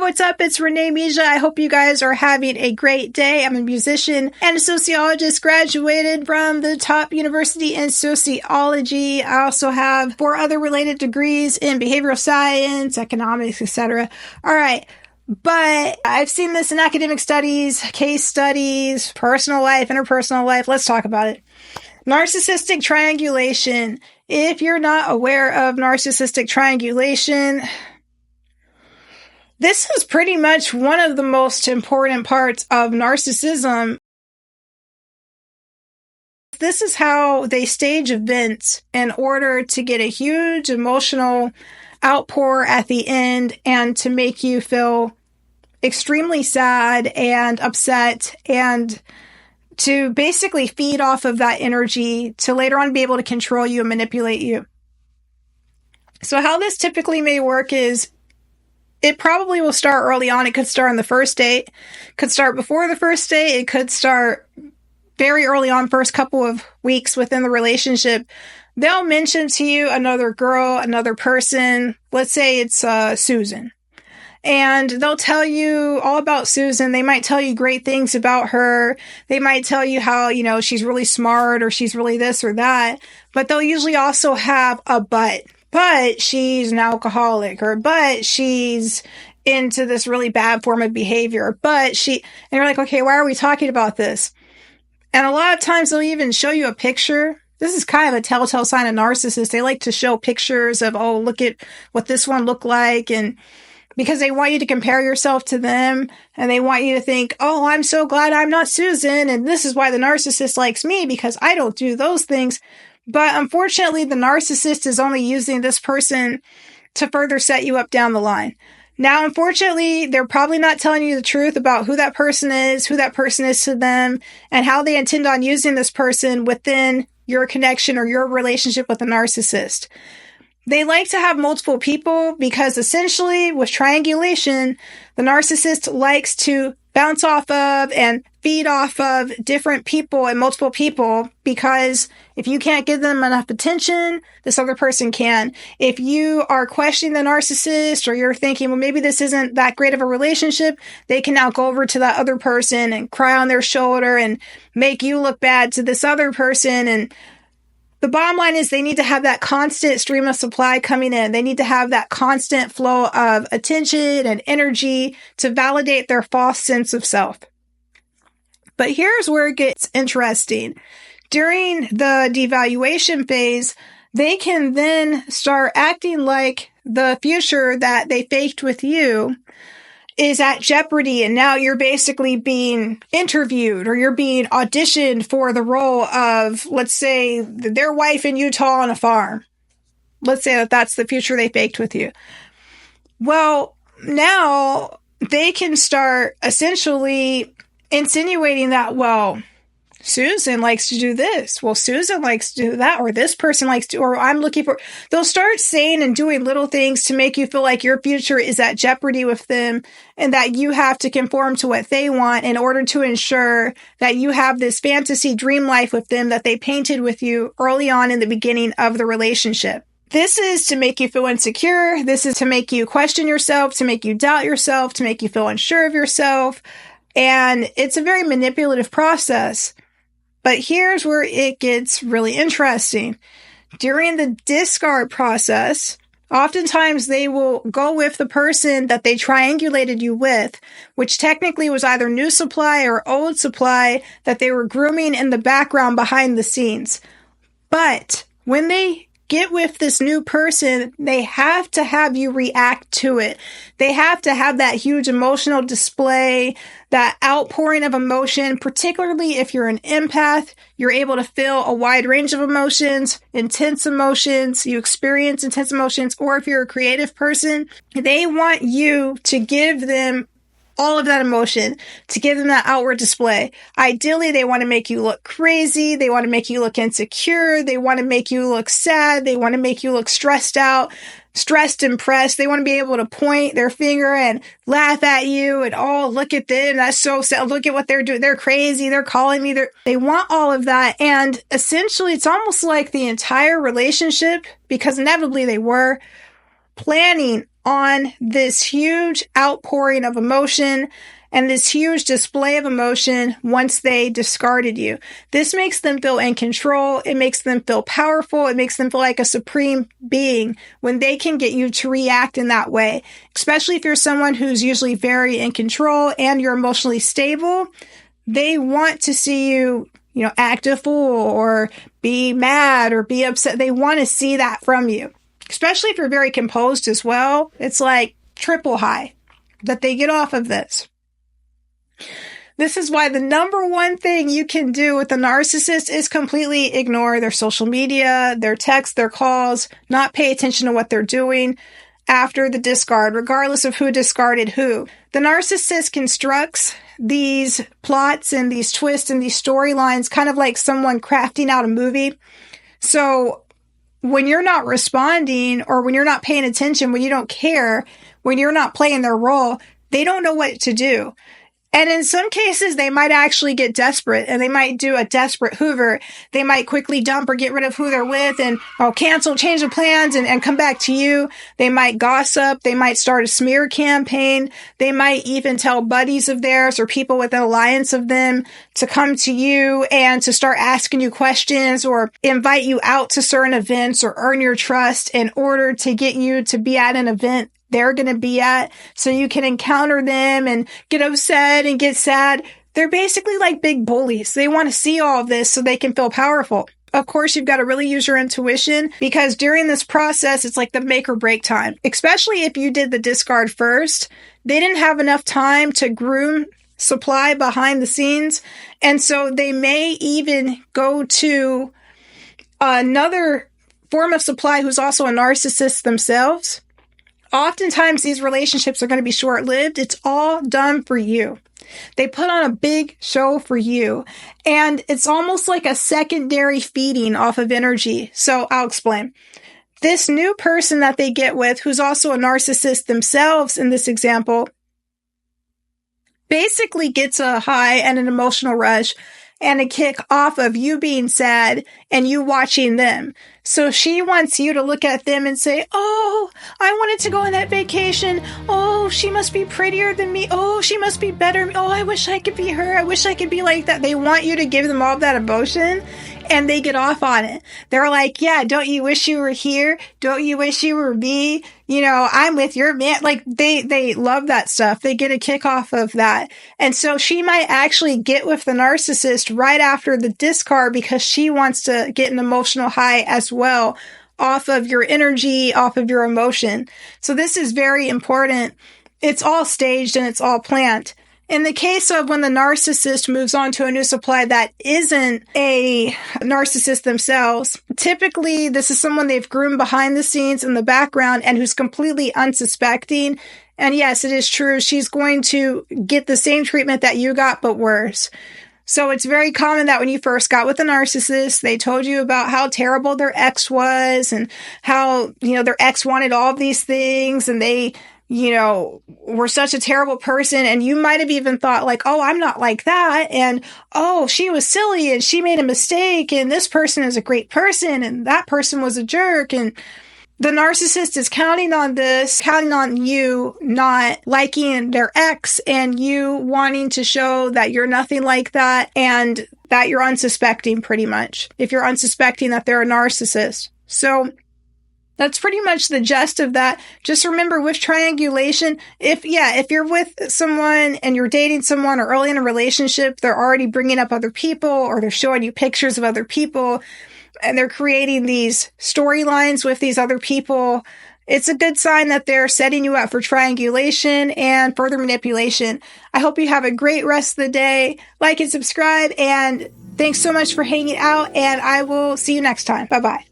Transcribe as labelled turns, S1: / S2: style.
S1: what's up? It's Renee Mija. I hope you guys are having a great day. I'm a musician and a sociologist, graduated from the top university in sociology. I also have 4 other related degrees in behavioral science, economics, etc. All right. But I've seen this in academic studies, case studies, personal life, interpersonal life. Let's talk about it. Narcissistic triangulation. If you're not aware of narcissistic triangulation, this is pretty much one of the most important parts of narcissism. This is how they stage events in order to get a huge emotional outpour at the end and to make you feel extremely sad and upset and to basically feed off of that energy to later on be able to control you and manipulate you. So how this typically may work is it probably will start early on. It could start on the first date, could start before the first date. It could start very early on, first couple of weeks within the relationship. They'll mention to you another girl, another person. Let's say it's Susan. And they'll tell you all about Susan. They might tell you great things about her. They might tell you how, she's really smart or she's really this or that. But they'll usually also have a but. But she's an alcoholic, or but she's into this really bad form of behavior. And you're like, okay, why are we talking about this? And a lot of times they'll even show you a picture. This is kind of a telltale sign of narcissists. They like to show pictures of, oh, look at what this one looked like. And because they want you to compare yourself to them, and they want you to think, oh, I'm so glad I'm not Susan, and this is why the narcissist likes me, because I don't do those things. But unfortunately, the narcissist is only using this person to further set you up down the line. Now, unfortunately, they're probably not telling you the truth about who that person is to them, and how they intend on using this person within your connection or your relationship with a narcissist. They like to have multiple people because essentially with triangulation, the narcissist likes to bounce off of and feed off of different people and multiple people, because if you can't give them enough attention, this other person can. If you are questioning the narcissist, or you're thinking, well, maybe this isn't that great of a relationship, they can now go over to that other person and cry on their shoulder and make you look bad to this other person. And the bottom line is they need to have that constant stream of supply coming in. They need to have that constant flow of attention and energy to validate their false sense of self. But here's where it gets interesting. During the devaluation phase, they can then start acting like the future that they faked with you is at jeopardy, and now you're basically being interviewed, or you're being auditioned for the role of, let's say, their wife in Utah on a farm. Let's say that that's the future they faked with you. Well, now they can start essentially insinuating that, well, Susan likes to do this. Well, Susan likes to do that, or this person likes to, or I'm looking for. They'll start saying and doing little things to make you feel like your future is at jeopardy with them, and that you have to conform to what they want in order to ensure that you have this fantasy dream life with them that they painted with you early on in the beginning of the relationship. This is to make you feel insecure. This is to make you question yourself, to make you doubt yourself, to make you feel unsure of yourself. And it's a very manipulative process. But here's where it gets really interesting. During the discard process, oftentimes they will go with the person that they triangulated you with, which technically was either new supply or old supply that they were grooming in the background behind the scenes. But when they get with this new person, they have to have you react to it. They have to have that huge emotional display, that outpouring of emotion, particularly if you're an empath. You're able to feel a wide range of emotions, intense emotions. You experience intense emotions. Or if you're a creative person, they want you to give them all of that emotion, to give them that outward display. Ideally, they want to make you look crazy. They want to make you look insecure. They want to make you look sad. They want to make you look stressed out, stressed and pressed. They want to be able to point their finger and laugh at you and, oh, look at them. That's so sad. Look at what they're doing. They're crazy. They're calling me. They want all of that. And essentially, it's almost like the entire relationship, because inevitably they were, planning on this huge outpouring of emotion and this huge display of emotion once they discarded you. This makes them feel in control. It makes them feel powerful. It makes them feel like a supreme being when they can get you to react in that way, especially if you're someone who's usually very in control and you're emotionally stable. They want to see you, act a fool or be mad or be upset. They want to see that from you, especially if you're very composed as well. It's like triple high that they get off of this. This is why the number one thing you can do with a narcissist is completely ignore their social media, their texts, their calls, not pay attention to what they're doing after the discard, regardless of who discarded who. The narcissist constructs these plots and these twists and these storylines kind of like someone crafting out a movie. So when you're not responding or when you're not paying attention, when you don't care, when you're not playing their role, they don't know what to do. And in some cases, they might actually get desperate and they might do a desperate Hoover. They might quickly dump or get rid of who they're with and cancel, change the plans and come back to you. They might gossip. They might start a smear campaign. They might even tell buddies of theirs or people with an alliance of them to come to you and to start asking you questions or invite you out to certain events or earn your trust in order to get you to be at an event they're going to be at so you can encounter them and get upset and get sad. They're basically like big bullies. They want to see all of this so they can feel powerful. Of course, you've got to really use your intuition because during this process, it's like the make or break time, especially if you did the discard first. They didn't have enough time to groom supply behind the scenes. And so they may even go to another form of supply who's also a narcissist themselves. Oftentimes, these relationships are going to be short-lived. It's all done for you. They put on a big show for you. And it's almost like a secondary feeding off of energy. So I'll explain. This new person that they get with, who's also a narcissist themselves in this example, basically gets a high and an emotional rush and a kick off of you being sad and you watching them. So she wants you to look at them and say, oh, I wanted to go on that vacation. Oh, she must be prettier than me. Oh, she must be better. Oh, I wish I could be her. I wish I could be like that. They want you to give them all that emotion and they get off on it. They're like, yeah, don't you wish you were here? Don't you wish you were me? I'm with your man. Like they love that stuff. They get a kick off of that. And so she might actually get with the narcissist right after the discard because she wants to get an emotional high as well off of your energy, off of your emotion. So this is very important. It's all staged and it's all planned. In the case of when the narcissist moves on to a new supply that isn't a narcissist themselves, typically this is someone they've groomed behind the scenes in the background and who's completely unsuspecting. And yes, it is true. She's going to get the same treatment that you got, but worse. So it's very common that when you first got with a narcissist, they told you about how terrible their ex was and how, their ex wanted all of these things and they were such a terrible person. And you might have even thought like, oh, I'm not like that. And, oh, she was silly and she made a mistake. And this person is a great person. And that person was a jerk. And the narcissist is counting on this, counting on you not liking their ex and you wanting to show that you're nothing like that and that you're unsuspecting pretty much. If you're unsuspecting that they're a narcissist. So that's pretty much the gist of that. Just remember with triangulation, if you're with someone and you're dating someone or early in a relationship, they're already bringing up other people or they're showing you pictures of other people and they're creating these storylines with these other people. It's a good sign that they're setting you up for triangulation and further manipulation. I hope you have a great rest of the day. Like and subscribe, and thanks so much for hanging out, and I will see you next time. Bye-bye.